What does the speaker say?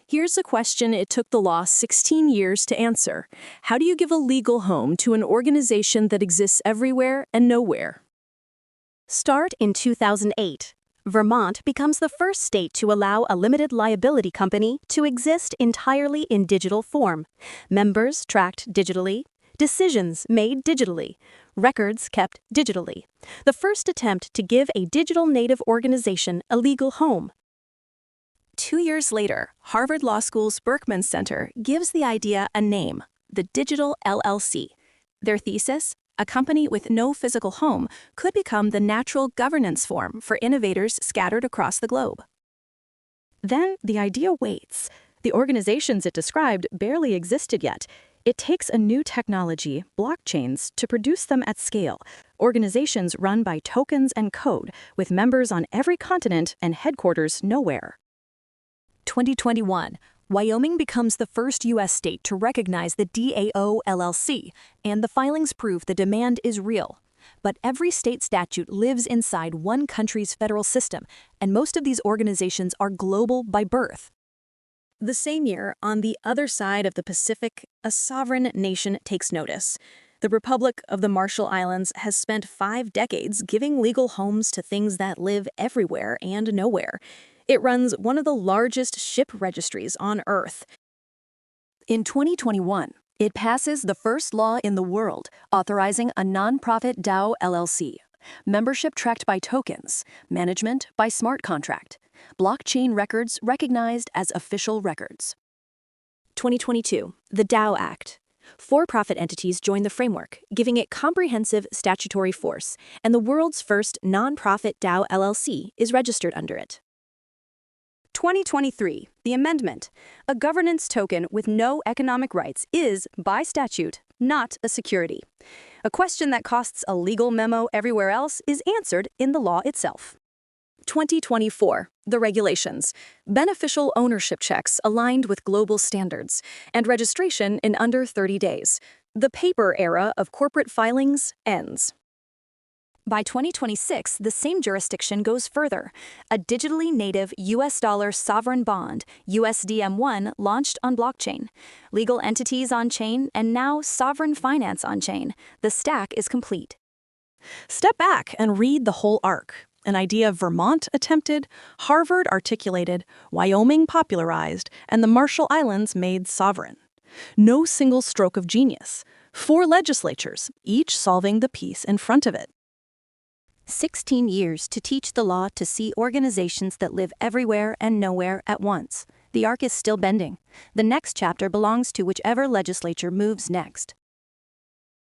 Here's a question it took the law 16 years to answer. How do you give a legal home to an organization that exists everywhere and nowhere? Start in 2008. Vermont becomes the first state to allow a limited liability company to exist entirely in digital form. Members tracked digitally, decisions made digitally, records kept digitally. The first attempt to give a digital native organization a legal home. 2 years later, Harvard Law School's Berkman Center gives the idea a name, the Digital LLC. Their thesis? A company with no physical home could become the natural governance form for innovators scattered across the globe. Then the idea waits. The organizations it described barely existed yet. It takes a new technology, blockchains, to produce them at scale. Organizations run by tokens and code, with members on every continent and headquarters nowhere. 2021. Wyoming becomes the first U.S. state to recognize the DAO LLC, and the filings prove the demand is real. But every state statute lives inside one country's federal system, and most of these organizations are global by birth. The same year, on the other side of the Pacific, a sovereign nation takes notice. The Republic of the Marshall Islands has spent 5 decades giving legal homes to things that live everywhere and nowhere. It runs one of the largest ship registries on Earth. In 2021, it passes the first law in the world authorizing a nonprofit DAO LLC. Membership tracked by tokens, management by smart contract, blockchain records recognized as official records. 2022, the DAO Act. For-profit entities join the framework, giving it comprehensive statutory force, and the world's first nonprofit DAO LLC is registered under it. 2023, the amendment. A governance token with no economic rights is, by statute, not a security. A question that costs a legal memo everywhere else is answered in the law itself. 2024, the regulations. Beneficial ownership checks aligned with global standards, and registration in under 30 days. The paper era of corporate filings ends. By 2026, the same jurisdiction goes further. A digitally native US dollar sovereign bond, USDM1, launched on blockchain. Legal entities on-chain, and now sovereign finance on-chain. The stack is complete. Step back and read the whole arc. An idea Vermont attempted, Harvard articulated, Wyoming popularized, and the Marshall Islands made sovereign. No single stroke of genius. 4 legislatures, each solving the piece in front of it. 16 years to teach the law to see organizations that live everywhere and nowhere at once. The arc is still bending. The next chapter belongs to whichever legislature moves next.